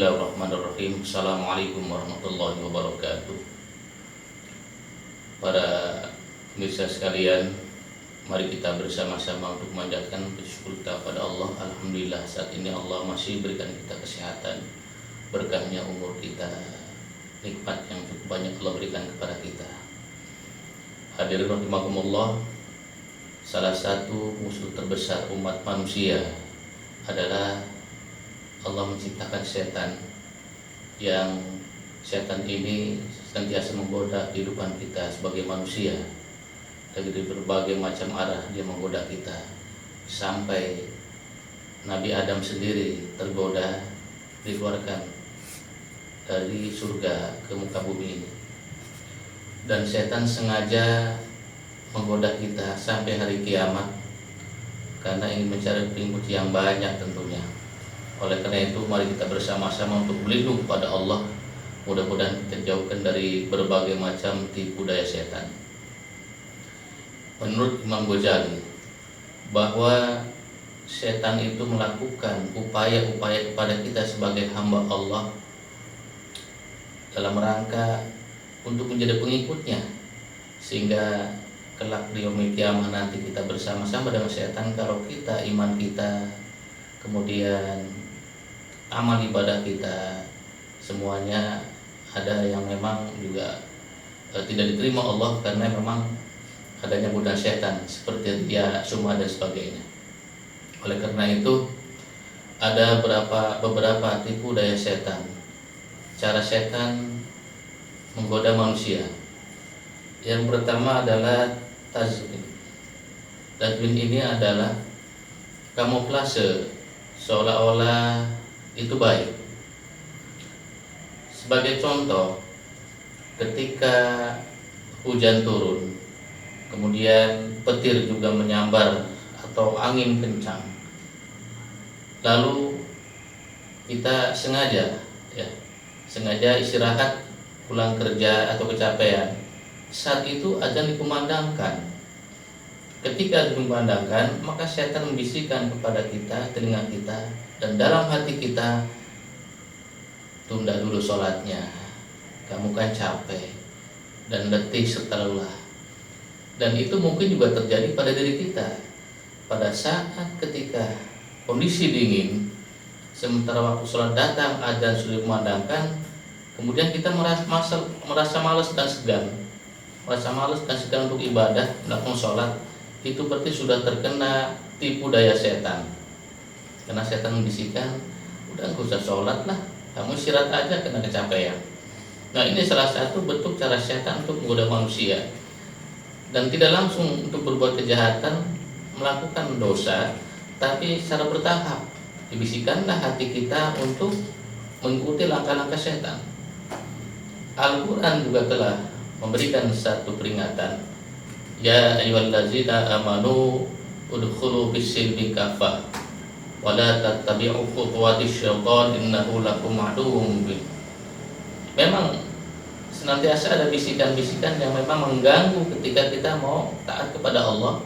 Bismillahirrahmanirrahim. Assalamualaikum warahmatullahi wabarakatuh. Para pemirsa sekalian, mari kita bersama-sama untuk memanjatkan puji syukur kita pada Allah. Alhamdulillah saat ini Allah masih berikan kita kesehatan, berkahnya umur kita, nikmat yang cukup banyak Allah berikan kepada kita. Hadirin rahimakumullah, salah satu musuh terbesar umat manusia adalah Allah menciptakan setan, yang setan ini senantiasa menggoda kehidupan kita sebagai manusia. Dari berbagai macam arah dia menggoda kita, sampai Nabi Adam sendiri tergoda, dikeluarkan dari surga ke muka bumi ini. Dan setan sengaja menggoda kita sampai hari kiamat karena ingin mencari pengikut yang banyak tentunya. Oleh karena itu, mari kita bersama-sama untuk berlindung kepada Allah. Mudah-mudahan kita jauhkan dari berbagai macam tipu daya setan. Menurut Imam Ghazali, bahwa setan itu melakukan upaya-upaya kepada kita sebagai hamba Allah dalam rangka untuk menjadi pengikutnya, sehingga kelak di yaumil qiyamah nanti kita bersama-sama dengan setan kalau kita, iman kita, kemudian amal ibadah kita, semuanya ada yang memang juga tidak diterima Allah karena memang adanya godaan setan seperti dia summa dan sebagainya. Oleh karena itu, ada beberapa tipu daya setan, cara setan menggoda manusia. Yang pertama adalah tazwin. Tazwin ini adalah kamuflase, seolah-olah itu baik. Sebagai contoh, ketika hujan turun, kemudian petir juga menyambar atau angin kencang, lalu kita sengaja istirahat, pulang kerja atau kecapean, saat itu azan dikumandangkan. Ketika dikumandangkan, maka setan membisikkan kepada kita, telinga kita, dan dalam hati kita, tunda dulu sholatnya, kamu kan capek dan letih serta lelah. Dan itu mungkin juga terjadi pada diri kita. Pada saat ketika kondisi dingin, sementara waktu sholat datang, azan sudah dikumandangkan, kemudian kita merasa malas dan segan, untuk ibadah, melakukan sholat. Itu berarti sudah terkena tipu daya setan. Karena setan membisikkan, udah gak usah sholat lah, kamu istirahat aja karena kecapean. Nah, ini salah satu bentuk cara setan untuk menggoda manusia. Dan tidak langsung untuk berbuat kejahatan, melakukan dosa, tapi secara bertahap. Dibisikkanlah hati kita untuk mengikuti langkah-langkah setan. Al-Quran juga telah memberikan satu peringatan. Ya ayyuhallazina amanu udkhulu fis-silmi kafah wa la tattabi'u khutuwatis syaitan innahu lakum aduwwum mubin. Memang senantiasa ada bisikan-bisikan yang memang mengganggu ketika kita mau taat kepada Allah,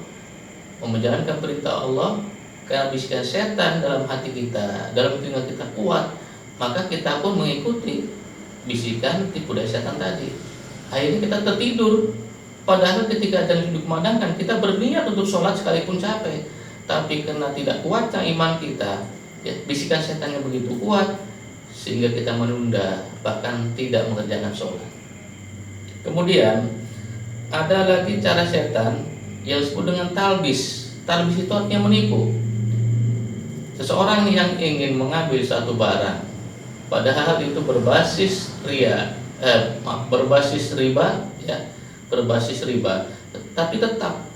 mau menjalankan perintah Allah. Karena bisikan setan dalam hati kita, dalam telinga kita kuat, maka kita pun mengikuti bisikan tipu daya setan tadi. Akhirnya kita tertidur. Padahal ketika azan dikumandangkan, kita berniat untuk sholat sekalipun capek, tapi karena tidak kuatnya iman kita, ya, bisikan setannya begitu kuat sehingga kita menunda, bahkan tidak mengerjakan sholat. Kemudian ada lagi cara setan yang disebut dengan talbis. Talbis itu artinya menipu. Seseorang yang ingin mengambil satu barang, padahal itu berbasis riba, tapi tetap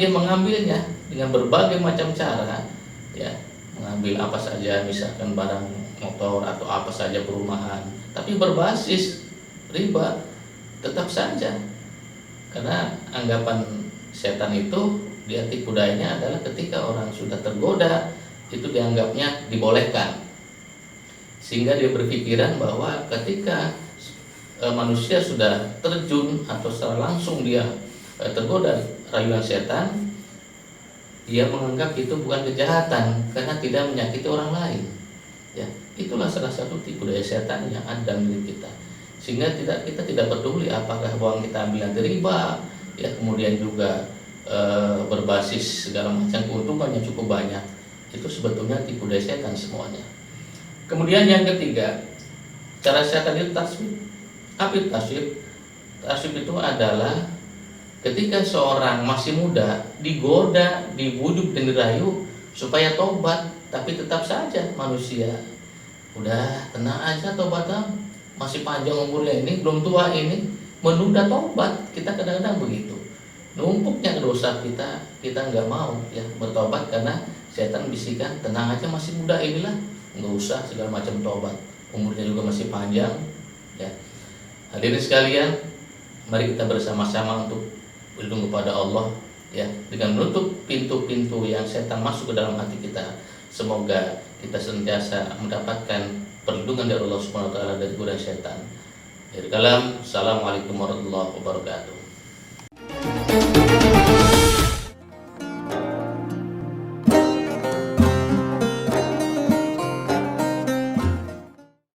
dia mengambilnya dengan berbagai macam cara, ya, mengambil apa saja, misalkan barang motor atau apa saja perumahan, tapi berbasis riba tetap saja. Karena anggapan setan itu, dia tipu dayanya adalah ketika orang sudah tergoda, itu dianggapnya dibolehkan, sehingga dia berpikiran bahwa ketika manusia sudah terjun atau secara langsung dia tergoda rayuan setan, dia menganggap itu bukan kejahatan karena tidak menyakiti orang lain. Ya, itulah salah satu tipu daya setan yang ada dalam diri kita. Sehingga kita tidak peduli apakah uang kita ambil dari riba, ya kemudian juga berbasis segala macam keuntungan yang cukup banyak. Itu sebetulnya tipu daya setan semuanya. Kemudian yang ketiga, cara setan itu taswib. Apa itu taswib? Taswib itu adalah ketika seorang masih muda digoda, dibujuk dan dirayu supaya tobat, tapi tetap saja manusia udah tenang aja tobat, masih panjang umurnya ini, belum tua ini, menunda tobat. Kita kadang-kadang begitu, numpuknya dosa kita nggak mau ya bertobat karena setan bisikan, tenang aja masih muda inilah, nggak usah segala macam tobat, umurnya juga masih panjang ya. Hadirin sekalian, mari kita bersama-sama untuk berlindung kepada Allah ya, dengan menutup pintu-pintu yang setan masuk ke dalam hati kita. Semoga kita senantiasa mendapatkan perlindungan dari Allah Subhanahu wa taala dari godaan setan. Dari kalam, assalamualaikum warahmatullahi wabarakatuh.